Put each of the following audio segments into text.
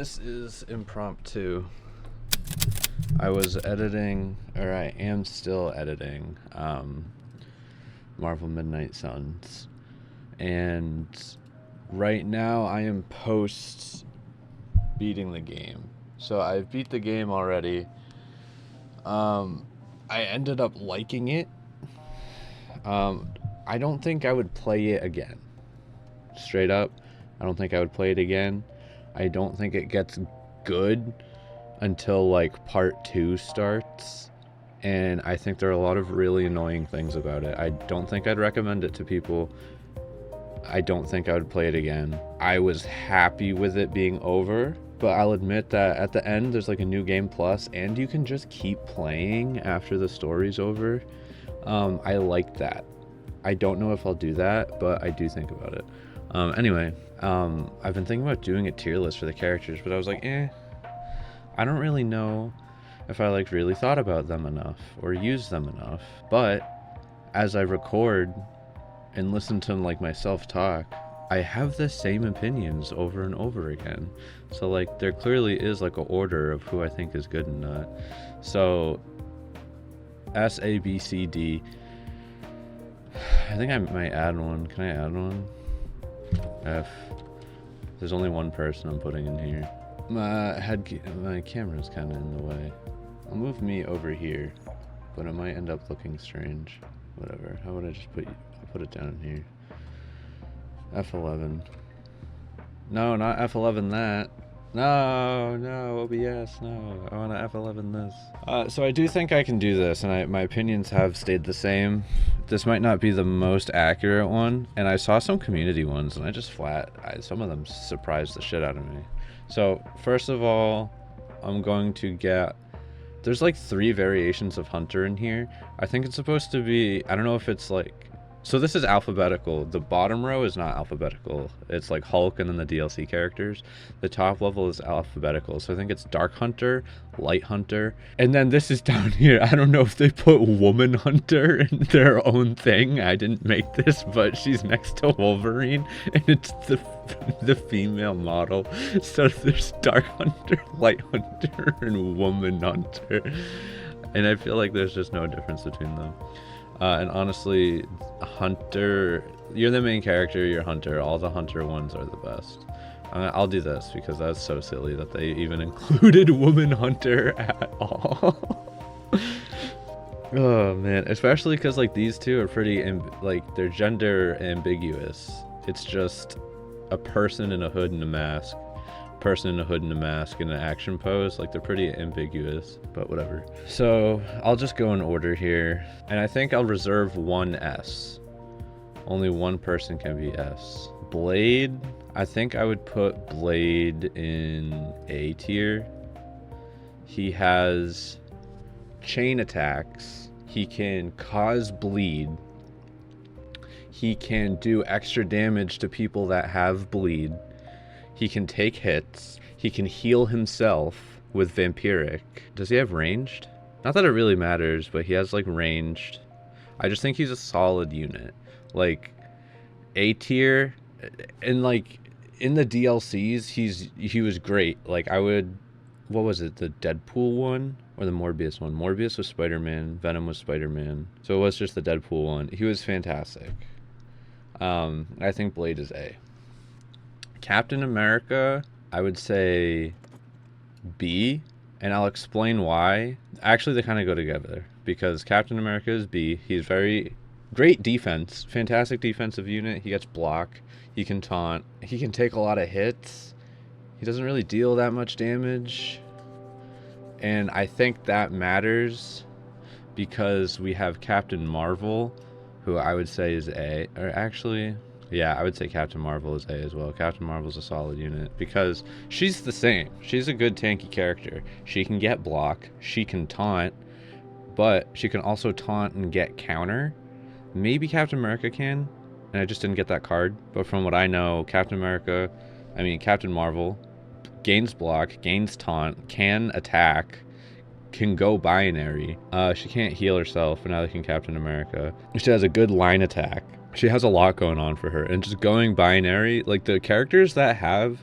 This is impromptu. I was editing, or I am still editing, Marvel Midnight Suns. And right now I am post beating the game. So I've beat the game already. I ended up liking it. I don't think I would play it again. Straight up, I don't think I would play it again. I don't think it gets good until like part 2 starts, and I think there are a lot of really annoying things about it. I don't think I'd recommend it to people. I don't think I would play it again. I was happy with it being over, but I'll admit that at the end there's like a new game plus, and you can just keep playing after the story's over. I like that. I don't know if I'll do that, but I do think about it. Anyway, I've been thinking about doing a tier list for the characters, but I was like, I don't really know if I like really thought about them enough or used them enough. But as I record and listen to like myself talk, I have the same opinions over and over again. So like there clearly is like an order of who I think is good and not. So S, A, B, C, D. I think I might add one. Can I add one? F. There's only one person I'm putting in here. My camera's kind of in the way. I'll move me over here, but it might end up looking strange. Whatever. How would I just put it down here? F11. No, not F11 that. No, OBS, no. I want to F11 this. So I do think I can do this, and my opinions have stayed the same. This might not be the most accurate one, and I saw some community ones, and I just some of them surprised the shit out of me. So first of all, I'm going to get, there's like 3 variations of Hunter in here. I think it's supposed to be, I don't know if it's like, so this is alphabetical. The bottom row is not alphabetical. It's like Hulk and then the DLC characters. The top level is alphabetical. So I think it's Dark Hunter, Light Hunter, and then this is down here. I don't know if they put Woman Hunter in their own thing. I didn't make this, but she's next to Wolverine, and it's the female model. So there's Dark Hunter, Light Hunter, and Woman Hunter. And I feel like there's just no difference between them. And honestly, Hunter, you're the main character, you're Hunter. All the Hunter ones are the best. I'll do this because that's so silly that they even included Woman Hunter at all. Oh man, especially because like these two are pretty, like they're gender ambiguous. It's just a person in a hood and a mask. Person in a hood and a mask in an action pose. Like they're pretty ambiguous, but whatever. So I'll just go in order here, and I think I'll reserve one S. Only one person can be S. Blade, I think I would put Blade in A tier. He has chain attacks. He can cause bleed. He can do extra damage to people that have bleed. He can take hits. He can heal himself with Vampiric. Does he have ranged? Not that it really matters, but he has like ranged. I just think he's a solid unit. Like A tier, and like in the DLCs, he was great. Like I would, what was it? The Deadpool one or the Morbius one? Morbius was Spider-Man. Venom was Spider-Man. So it was just the Deadpool one. He was fantastic. I think Blade is A. Captain America, I would say B, and I'll explain why. Actually, they kind of go together because Captain America is B. He's very great defense, fantastic defensive unit. He gets block, he can taunt, he can take a lot of hits. He doesn't really deal that much damage, and I think that matters because we have Captain Marvel, who I would say is A, or actually, yeah, I would say Captain Marvel is A as well. Captain Marvel's a solid unit because she's the same. She's a good tanky character. She can get block, she can taunt, but she can also taunt and get counter. Maybe Captain America can, and I just didn't get that card. But from what I know, Captain Marvel gains block, gains taunt, can attack, can go binary. She can't heal herself, but neither can Captain America. She has a good line attack. She has a lot going on for her, and just going binary, like the characters that have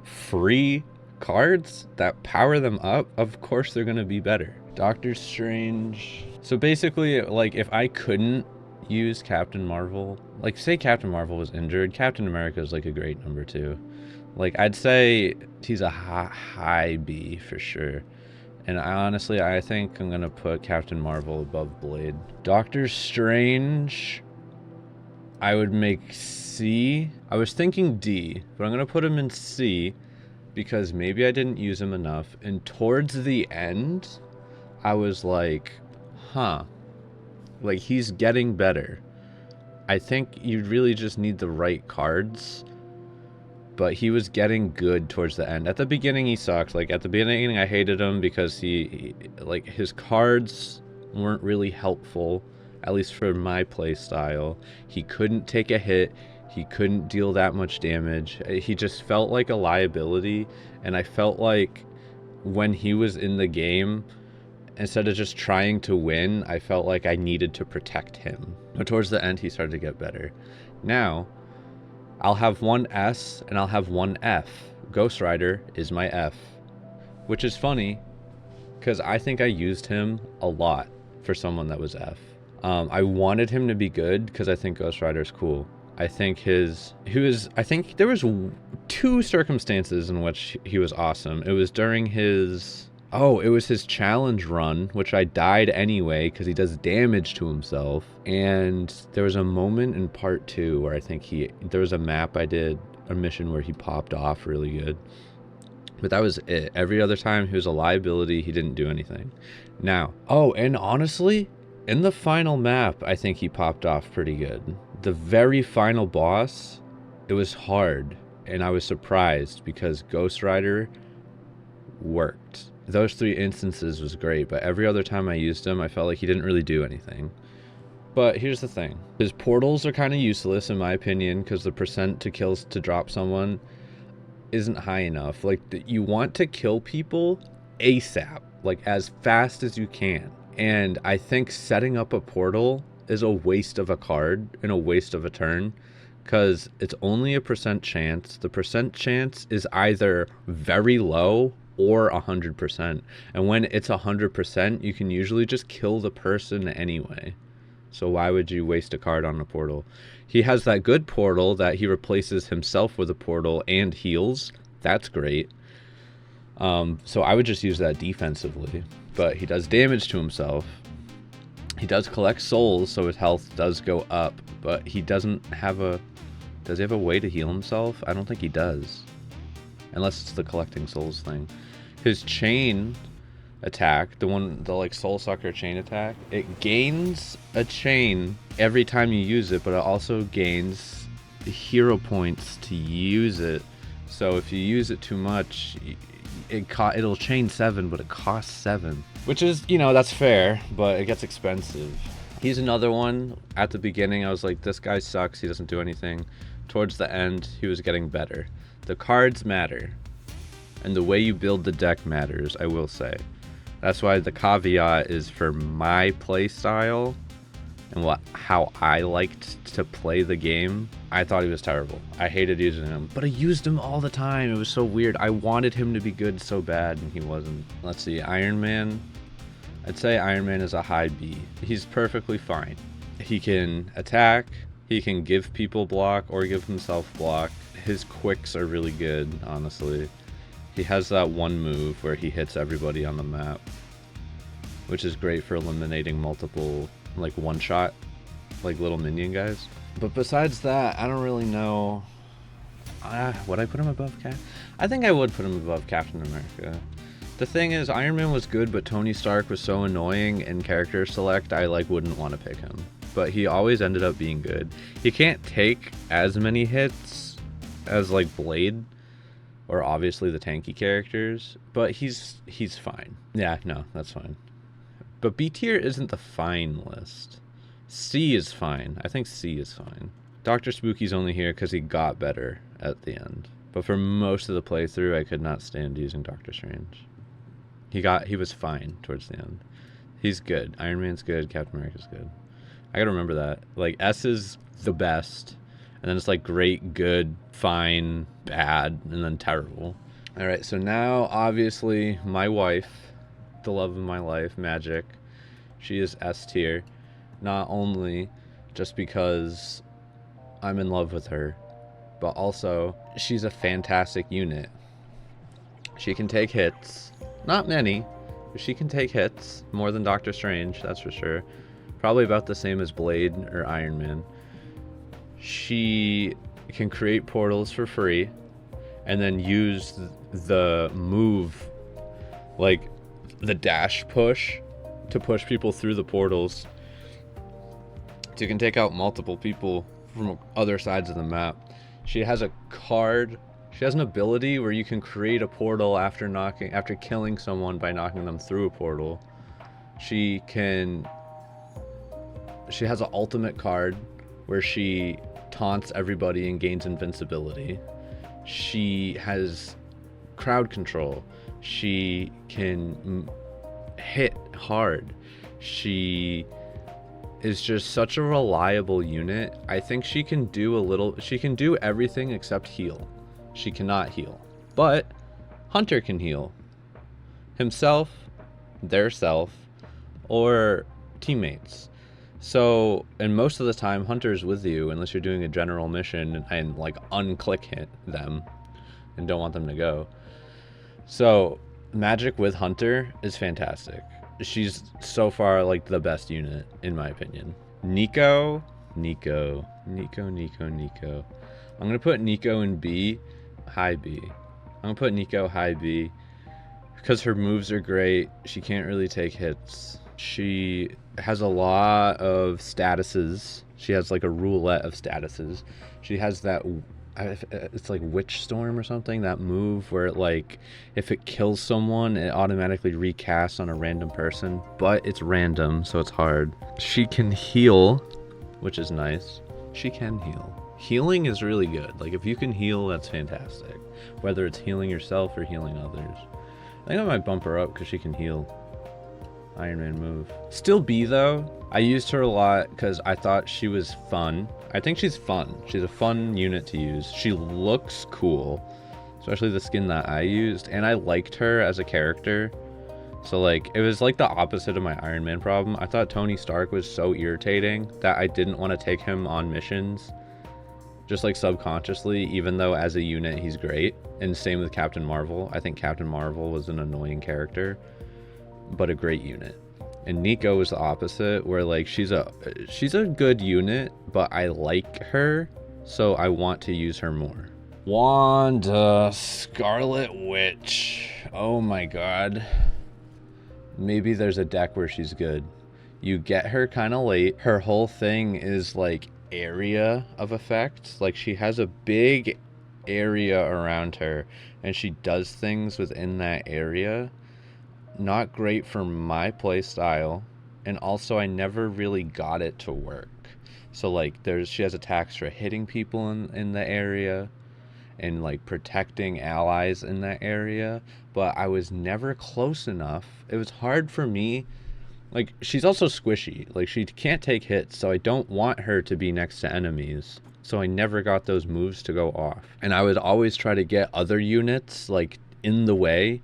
free cards that power them up, of course they're gonna be better. Doctor Strange. So basically, like, if I couldn't use Captain Marvel, like, say Captain Marvel was injured, Captain America is like a great number 2. Like, I'd say he's a high B for sure. And honestly, I think I'm gonna put Captain Marvel above Blade. Doctor Strange, I would make C. I was thinking D, but I'm gonna put him in C because maybe I didn't use him enough. And towards the end, I was like, huh, like, he's getting better. I think you really just need the right cards, but he was getting good towards the end. At the beginning, he sucked. Like, at the beginning, I hated him because he like, his cards weren't really helpful, at least for my play style. He couldn't take a hit. He couldn't deal that much damage. He just felt like a liability, and I felt like when he was in the game, instead of just trying to win, I felt like I needed to protect him. But towards the end, he started to get better. Now, I'll have one S and I'll have one F. Ghost Rider is my F, which is funny because I think I used him a lot for someone that was F. I wanted him to be good because I think Ghost Rider is cool. I think I think there was 2 circumstances in which he was awesome. It was during his challenge run, which I died anyway because he does damage to himself. And there was a moment in part 2 where I think there was a map I did, a mission where he popped off really good. But that was it. Every other time he was a liability, he didn't do anything. Now, and honestly, in the final map, I think he popped off pretty good. The very final boss, it was hard, and I was surprised because Ghost Rider worked. Those 3 instances was great, but every other time I used him, I felt like he didn't really do anything. But here's the thing. His portals are kind of useless, in my opinion, because the percent to kills to drop someone isn't high enough. Like, you want to kill people ASAP, like, as fast as you can. And I think setting up a portal is a waste of a card and a waste of a turn, because it's only a percent chance. The percent chance is either very low or 100%. And when it's 100%, you can usually just kill the person anyway. So why would you waste a card on a portal? He has that good portal that he replaces himself with a portal and heals. That's great. So I would just use that defensively. But he does damage to himself. He does collect souls, so his health does go up. But he doesn't have does he have a way to heal himself? I don't think he does. Unless it's the collecting souls thing. His chain attack, the like soul sucker chain attack, it gains a chain every time you use it, but it also gains hero points to use it. So if you use it too much, it'll chain 7, but it costs 7, which is, that's fair, but it gets expensive. He's another one. At the beginning, I was like, this guy sucks, he doesn't do anything. Towards the end, he was getting better. The cards matter, and the way you build the deck matters, I will say. That's why the caveat is for my play style and how I liked to play the game. I thought he was terrible. I hated using him, but I used him all the time. It was so weird. I wanted him to be good so bad, and he wasn't. Let's see, Iron Man. I'd say Iron Man is a high B. He's perfectly fine. He can attack, he can give people block or give himself block. His quicks are really good, honestly. He has that one move where he hits everybody on the map, which is great for eliminating multiple, like, one-shot, like, little minion guys. But besides that, I don't really know. Would I put him above Cap? I think I would put him above Captain America. The thing is, Iron Man was good, but Tony Stark was so annoying in character select, I, like, wouldn't want to pick him. But he always ended up being good. He can't take as many hits as, like, Blade, or obviously the tanky characters, but he's fine. Yeah, no, that's fine. But B tier isn't the fine list. C is fine. I think C is fine. Dr. Spooky's only here because he got better at the end. But for most of the playthrough, I could not stand using Doctor Strange. He was fine towards the end. He's good. Iron Man's good. Captain America's good. I gotta remember that. Like, S is the best, and then it's like great, good, fine, bad, and then terrible. All right, so now obviously my wife, the love of my life, Magic, she is S tier. Not only just because I'm in love with her, but also she's a fantastic unit. She can take hits. Not many, but she can take hits. More than Doctor Strange, that's for sure. Probably about the same as Blade or Iron Man. She can create portals for free and then use the move, like the dash push, to push people through the portals. So you can take out multiple people from other sides of the map. She has a card. She has an ability where you can create a portal after killing someone by knocking them through a portal. She has an ultimate card where she taunts everybody and gains invincibility. She has crowd control. She can hit hard. She is just such a reliable unit. I think she can do everything except heal. She cannot heal. But Hunter can heal. Himself, their self, or teammates. So, and most of the time Hunter's with you unless you're doing a general mission and like unclick hit them and don't want them to go. So, Magic with Hunter is fantastic. She's so far like the best unit in my opinion. Nico. I'm gonna put Nico in B, high B. I'm gonna put Nico high B because her moves are great. She can't really take hits. She has a lot of statuses. She has like a roulette of statuses. She has that, it's like Witch Storm or something, that move where it, like, if it kills someone it automatically recasts on a random person, but it's random so it's hard. She can heal, which is nice. She can heal. Healing is really good. Like, if you can heal, that's fantastic, whether it's healing yourself or healing others. I think I might bump her up because she can heal. Iron Man move. Still B though. I used her a lot because I thought she was fun. I think she's fun. She's a fun unit to use. She looks cool, especially the skin that I used, and I liked her as a character. So like, it was like the opposite of my Iron Man problem. I thought Tony Stark was so irritating that I didn't want to take him on missions, just like subconsciously, even though as a unit he's great. And same with Captain Marvel. I think Captain Marvel was an annoying character, but a great unit. And Nico is the opposite, where like she's a good unit, but I like her, so I want to use her more. Wanda, Scarlet Witch. Oh my god. Maybe there's a deck where she's good. You get her kind of late. Her whole thing is like area of effect. Like, she has a big area around her and she does things within that area. Not great for my play style, and also I never really got it to work. So like, she has attacks for hitting people in the area and like protecting allies in that area, but I was never close enough. It was hard for me. Like, she's also squishy. Like, she can't take hits, so I don't want her to be next to enemies. So I never got those moves to go off. And I would always try to get other units like in the way,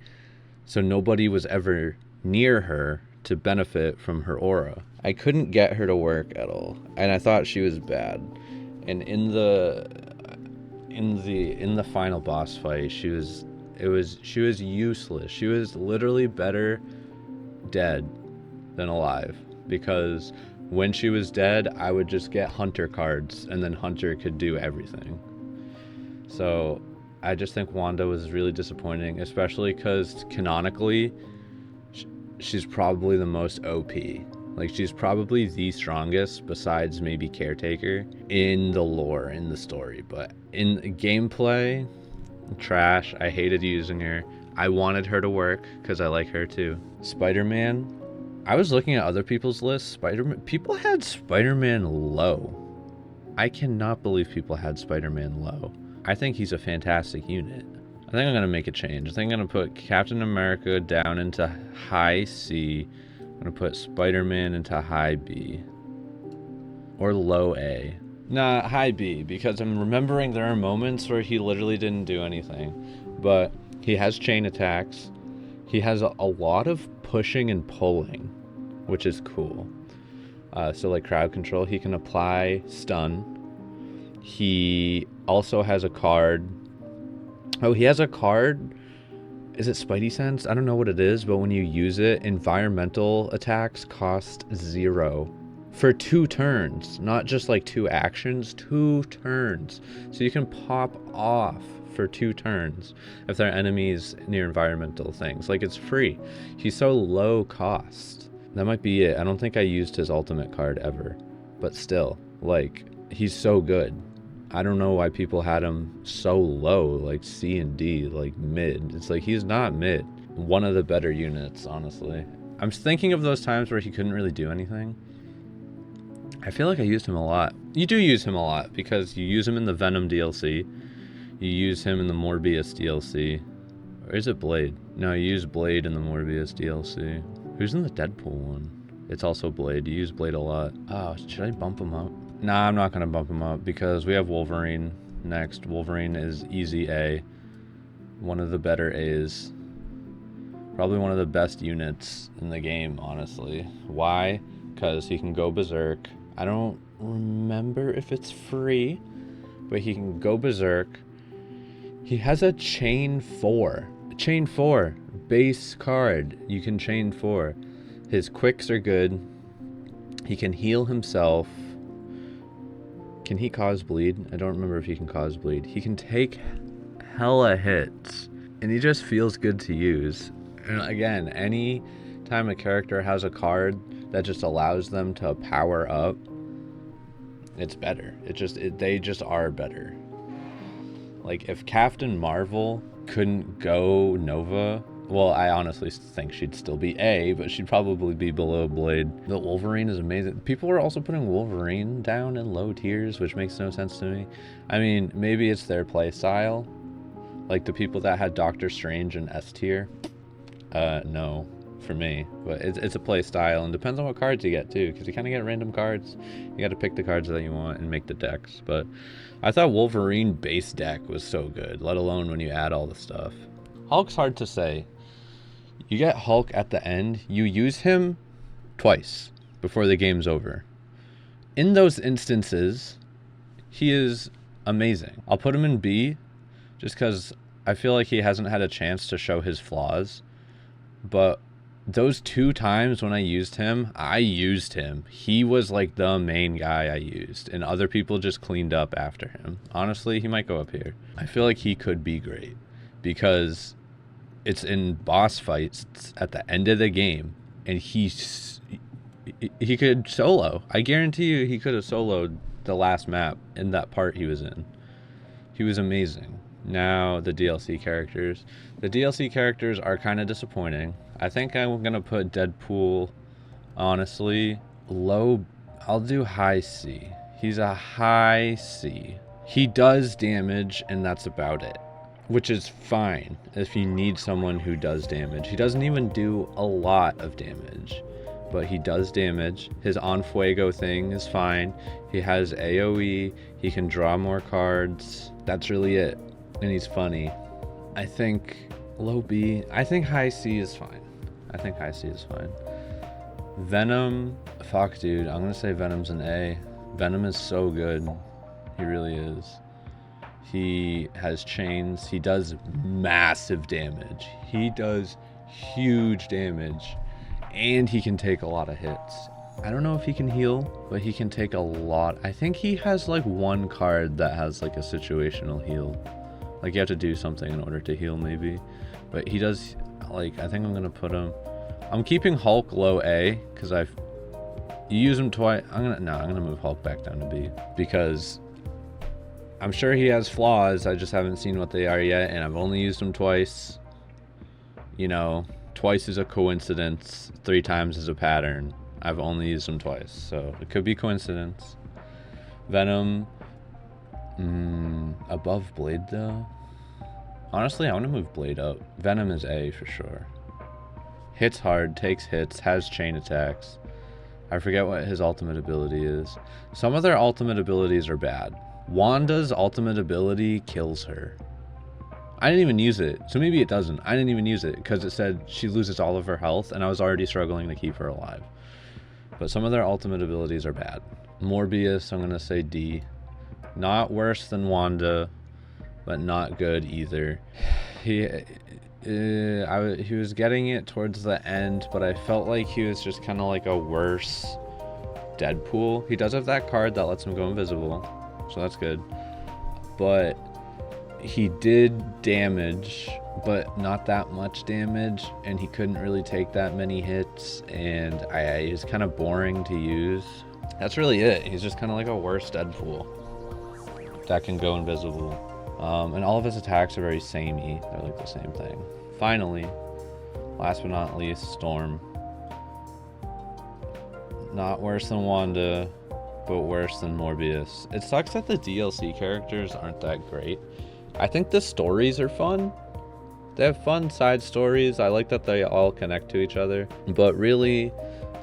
so nobody was ever near her to benefit from her aura. I couldn't get her to work at all, and I thought she was bad. And in the final boss fight, she was useless. She was literally better dead than alive, because when she was dead, I would just get Hunter cards, and then Hunter could do everything. So I just think Wanda was really disappointing, especially because canonically, she's probably the most OP. Like, she's probably the strongest besides maybe Caretaker in the lore, in the story. But in gameplay, trash. I hated using her. I wanted her to work because I like her too. Spider-Man. I was looking at other people's lists. People had Spider-Man low. I cannot believe people had Spider-Man low. I think he's a fantastic unit. I think I'm going to make a change. I think I'm going to put Captain America down into high C. I'm going to put Spider-Man into high B. Or low A. Nah, high B, because I'm remembering there are moments where he literally didn't do anything. But He has chain attacks. He has a lot of pushing and pulling, which is cool. So like crowd control, he can apply stun. He also has a card. Oh, he has a card. Is it Spidey Sense? I don't know what it is, but when you use it, environmental attacks cost 0 for 2 turns, not just like 2 actions, 2 turns. So you can pop off for 2 turns if there are enemies near environmental things. Like, it's free. He's so low cost. That might be it. I don't think I used his ultimate card ever, but still, like, he's so good. I don't know why people had him so low, like C and D, like mid. It's like, he's not mid. One of the better units, honestly. I'm thinking of those times where he couldn't really do anything. I feel like I used him a lot. You do use him a lot because you use him in the Venom DLC. You use him in the Morbius DLC. Or is it Blade? No, you use Blade in the Morbius DLC. Who's in the Deadpool one? It's also Blade. You use Blade a lot. Oh, should I bump him up? Nah, I'm not going to bump him up because we have Wolverine next. Wolverine is easy A. One of the better A's. Probably one of the best units in the game, honestly. Why? Because he can go berserk. I don't remember if it's free, but he can go berserk. He has a chain 4. Chain 4. Base card. You can chain 4. His quicks are good. He can heal himself. Can he cause bleed? I don't remember if he can cause bleed. He can take hella hits, and he just feels good to use. And again, any time a character has a card that just allows them to power up, it's better. They just are better. Like, if Captain Marvel couldn't go Nova, well, I honestly think she'd still be A, but she'd probably be below Blade. The Wolverine is amazing. People are also putting Wolverine down in low tiers, which makes no sense to me. I mean, maybe it's their play style. Like the people that had Doctor Strange in S tier. No, for me. But it's a play style, and depends on what cards you get too, because you kind of get random cards. You got to pick the cards that you want and make the decks. But I thought Wolverine base deck was so good, let alone when you add all the stuff. Hulk's hard to say. You get Hulk at the end, you use him twice before the game's over. In those instances, he is amazing. I'll put him in B just because I feel like he hasn't had a chance to show his flaws. But those 2 times when I used him. He was like the main guy I used, and other people just cleaned up after him. Honestly, he might go up here. I feel like he could be great because it's in boss fights at the end of the game, and he could solo. I guarantee you he could have soloed the last map in that part he was in. He was amazing. Now the DLC characters. The DLC characters are kind of disappointing. I think I'm going to put Deadpool, honestly, low. I'll do high C. He's a high C. He does damage, and that's about it. Which is fine if you need someone who does damage. He doesn't even do a lot of damage, but he does damage. His On Fuego thing is fine. He has AoE. He can draw more cards. That's really it. And he's funny. I think low B. I think high C is fine. Venom. Fuck, dude. I'm going to say Venom's an A. Venom is so good. He really is. He has chains. He does massive damage. He does huge damage. And he can take a lot of hits. I don't know if he can heal, but he can take a lot. I think he has like one card that has like a situational heal. Like you have to do something in order to heal maybe. But he does, like, I think I'm going to put him. I'm keeping Hulk low A because you use him twice. I'm going to move Hulk back down to B because I'm sure he has flaws. I just haven't seen what they are yet, and I've only used him twice. You know, twice is a coincidence, 3 times is a pattern. I've only used him twice, so it could be coincidence. Venom, above Blade though. Honestly, I want to move Blade up. Venom is A for sure. Hits hard, takes hits, has chain attacks. I forget what his ultimate ability is. Some of their ultimate abilities are bad. Wanda's ultimate ability kills her. I didn't even use it, so maybe it doesn't. I didn't even use it because it said she loses all of her health, and I was already struggling to keep her alive. But some of their ultimate abilities are bad. Morbius, I'm gonna say D. Not worse than Wanda, but not good either. He was getting it towards the end, but I felt like he was just kind of like a worse Deadpool. He does have that card that lets him go invisible, so that's good. But he did damage, but not that much damage, and he couldn't really take that many hits, and he was kind of boring to use. That's really it. He's just kind of like a worse Deadpool that can go invisible. And all of his attacks are very samey. They're like the same thing. Finally, last but not least, Storm. Not worse than Wanda, but worse than Morbius. It sucks that the DLC characters aren't that great. I think the stories are fun. They have fun side stories. I like that they all connect to each other, but really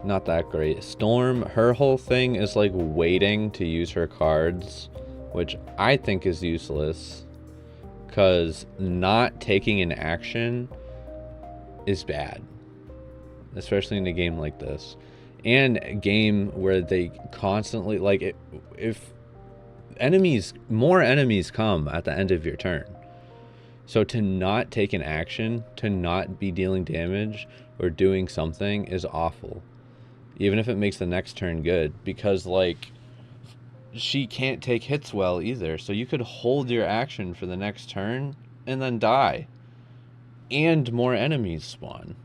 not that great. Storm, her whole thing is like waiting to use her cards, which I think is useless, because not taking an action is bad, especially in a game like this, and a game where they constantly, like, if more enemies come at the end of your turn. So to not take an action, to not be dealing damage or doing something is awful, even if it makes the next turn good, because like she can't take hits well either. So you could hold your action for the next turn and then die, and more enemies spawn.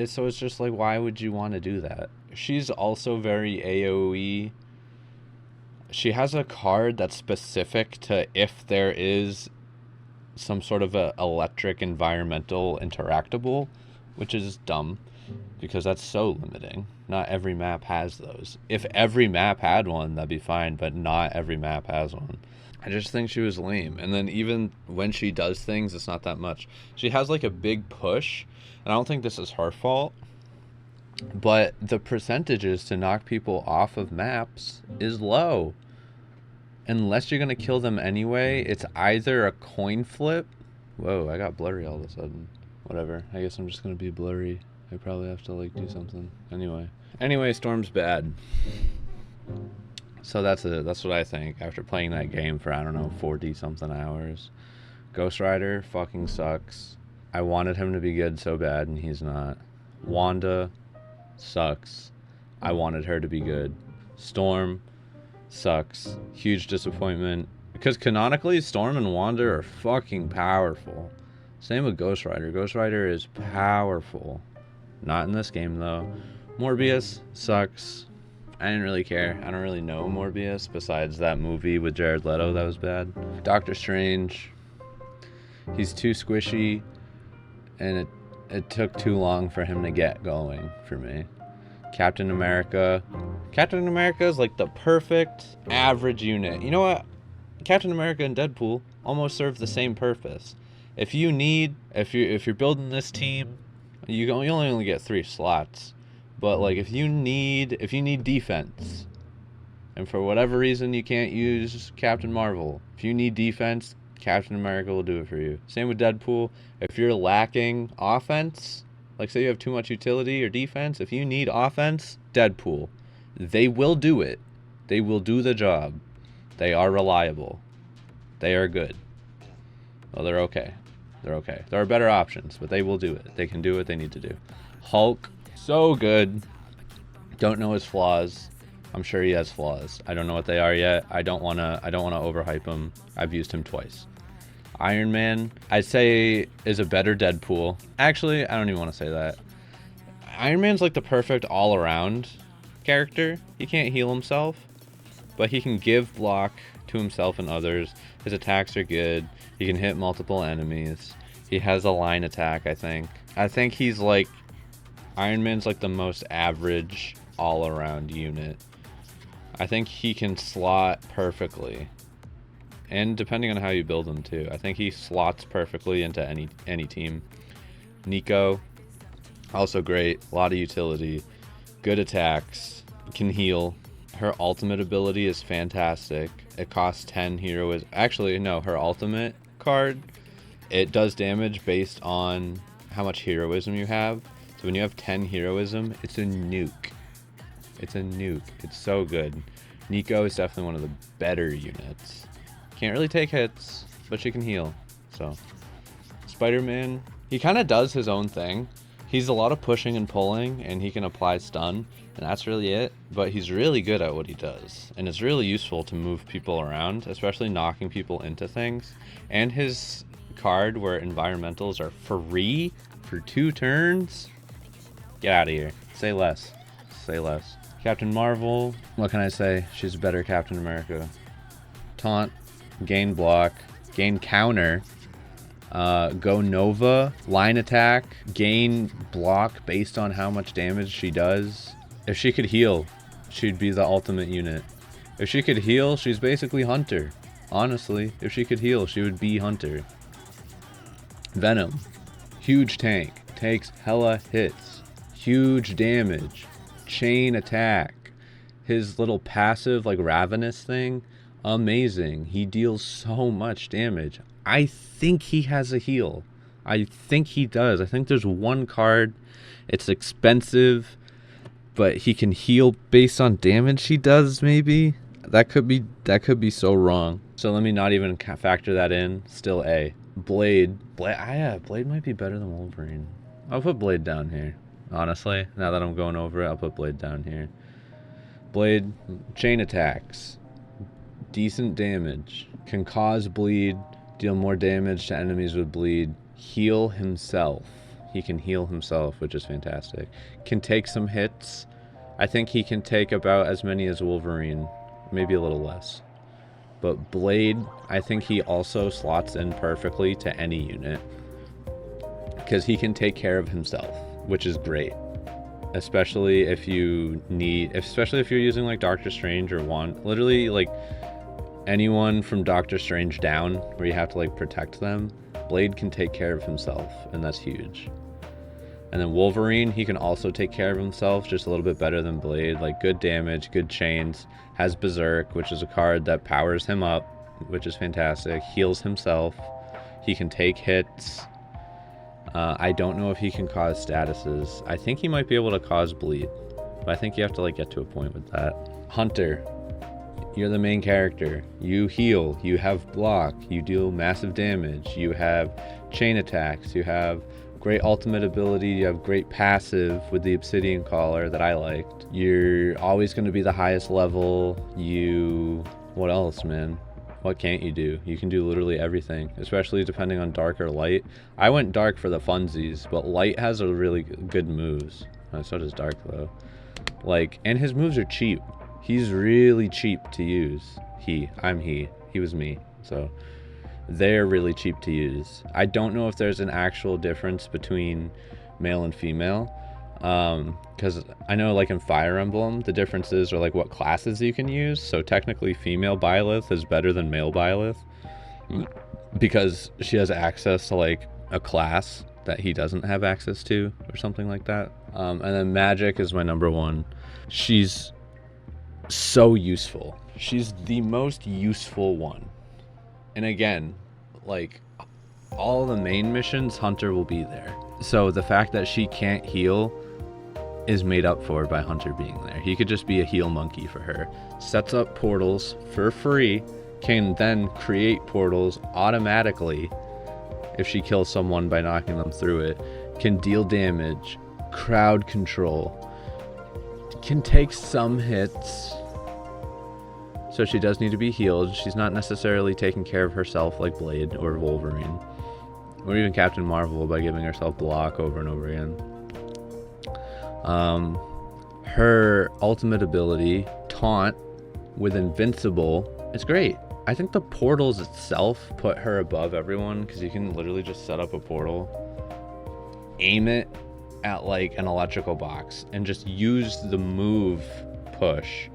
So it's just like, why would you want to do that? She's also very AoE. She has a card that's specific to if there is some sort of a electric environmental interactable, which is dumb because that's so limiting. Not every map has those. If every map had one, that'd be fine, but not every map has one. I just think she was lame. And then even when she does things, it's not that much. She has like a big push, and I don't think this is her fault, but the percentages to knock people off of maps is low. Unless you're gonna kill them anyway, it's either a coin flip. Whoa, I got blurry all of a sudden. Whatever, I guess I'm just gonna be blurry. I probably have to like do something. Anyway, Storm's bad. So that's what I think after playing that game for, I don't know, 40 something hours. Ghost Rider fucking sucks. I wanted him to be good so bad, and he's not. Wanda sucks. I wanted her to be good. Storm sucks. Huge disappointment. Because canonically, Storm and Wanda are fucking powerful. Same with Ghost Rider. Ghost Rider is powerful. Not in this game, though. Morbius sucks. I didn't really care. I don't really know Morbius besides that movie with Jared Leto that was bad. Doctor Strange. He's too squishy, and it took too long for him to get going for me. Captain America. Captain America is like the perfect average unit. You know what? Captain America and Deadpool almost serve the same purpose. If you're building this team, you only get 3 slots. But like if you need defense, and for whatever reason you can't use Captain Marvel, if you need defense, Captain America will do it for you. Same with Deadpool. If you're lacking offense, like say you have too much utility or defense, if you need offense, Deadpool. They will do it. They will do the job. They are reliable. They are good. Well, they're okay. They're okay. There are better options, but they will do it. They can do what they need to do. Hulk, so good. Don't know his flaws. I'm sure he has flaws. I don't know what they are yet. I don't wanna overhype him. I've used him twice. Iron Man, I'd say, is a better Deadpool. Actually, I don't even want to say that. Iron Man's like the perfect all-around character. He can't heal himself, but he can give block to himself and others. His attacks are good. He can hit multiple enemies. He has a line attack, I think. I think he's like, Iron Man's like the most average all-around unit. I think he can slot perfectly. And depending on how you build him too. I think he slots perfectly into any team. Nico, also great. A lot of utility. Good attacks. Can heal. Her ultimate ability is fantastic. It costs 10 heroism. Actually, no, her ultimate card it does damage based on how much heroism you have. So when you have 10 heroism, it's a nuke. It's a nuke. It's so good. Nico is definitely one of the better units. Can't really take hits, but she can heal. So Spider-Man, he kind of does his own thing. He's a lot of pushing and pulling, and he can apply stun, and that's really it. But he's really good at what he does, and it's really useful to move people around, especially knocking people into things. And his card where environmentals are free for 2 turns. Get out of here. Say less. Say less. Captain Marvel, what can I say? She's a better Captain America. Taunt, gain block, gain counter. Go Nova, line attack, gain block based on how much damage she does. If she could heal, she'd be the ultimate unit. If she could heal, she's basically Hunter. Honestly, if she could heal, she would be Hunter. Venom, huge tank, takes hella hits, huge damage, chain attack. His little passive, like Ravenous thing, amazing. He deals so much damage. I think he has a heal. I think he does. I think there's one card. It's expensive, but he can heal based on damage he does, maybe. That could be so wrong. So let me not even factor that in. Still A. Blade. Blade might be better than Wolverine. I'll put Blade down here. Honestly, now that I'm going over it, I'll put Blade down here. Blade, chain attacks, decent damage, can cause bleed, deal more damage to enemies with bleed, heal himself. He can heal himself, which is fantastic. Can take some hits. I think he can take about as many as Wolverine, maybe a little less. But Blade, I think he also slots in perfectly to any unit because he can take care of himself, which is great. Especially if you're using like Doctor Strange or literally like anyone from Doctor Strange down where you have to like protect them. Blade can take care of himself, and that's huge. And then Wolverine, he can also take care of himself just a little bit better than Blade. Like good damage, good chains, has Berserk, which is a card that powers him up, which is fantastic. Heals himself. He can take hits. I don't know if he can cause statuses. I think he might be able to cause bleed, but I think you have to like get to a point with that. Hunter, you're the main character. You heal, you have block, you deal massive damage, you have chain attacks, you have great ultimate ability, you have great passive with the Obsidian Collar that I liked. You're always going to be the highest level. What else, man? What can't you do? You can do literally everything, especially depending on dark or light. I went dark for the funsies, but light has a really good moves. So does dark though. And his moves are cheap. He's really cheap to use. He was me. So they're really cheap to use. I don't know if there's an actual difference between male and female. Because I know like in Fire Emblem, the differences are like what classes you can use. So technically female Byleth is better than male Byleth because she has access to like a class that he doesn't have access to or something like that. And then Magic is my number one. She's so useful. She's the most useful one. And again, like all the main missions, Hunter will be there. So the fact that she can't heal is made up for by Hunter being there. He could just be a heal monkey for her. Sets up portals for free, can then create portals automatically if she kills someone by knocking them through it, can deal damage, crowd control, can take some hits. So she does need to be healed. She's not necessarily taking care of herself like Blade or Wolverine, or even Captain Marvel by giving herself block over and over again. Her ultimate ability, Taunt, with Invincible, is great. I think the portals itself put her above everyone because you can literally just set up a portal, aim it at like an electrical box, and just use the move push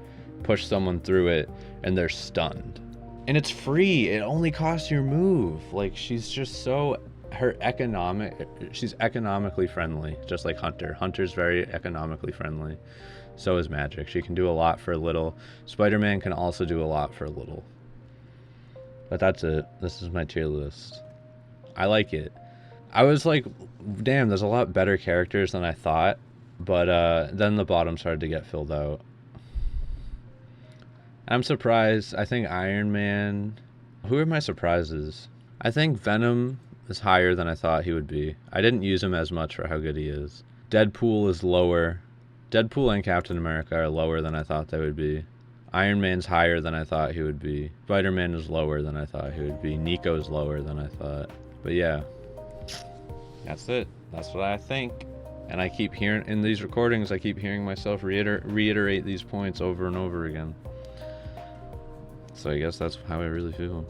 someone through it, and they're stunned. And it's free. It only costs your move. Like, she's just so... she's economically friendly, just like Hunter. Hunter's very economically friendly. So is Magic. She can do a lot for little. Spider-Man can also do a lot for little. But that's it. This is my tier list. I like it. I was like, damn, there's a lot better characters than I thought, but then the bottom started to get filled out. I'm surprised. I think Iron Man... Who are my surprises? I think Venom is higher than I thought he would be. I didn't use him as much for how good he is. Deadpool is lower. Deadpool and Captain America are lower than I thought they would be. Iron Man's higher than I thought he would be. Spider-Man is lower than I thought he would be. Nico's lower than I thought. But yeah, that's it. That's what I think. And I keep hearing, in these recordings, I keep hearing myself reiterate these points over and over again. So I guess that's how I really feel.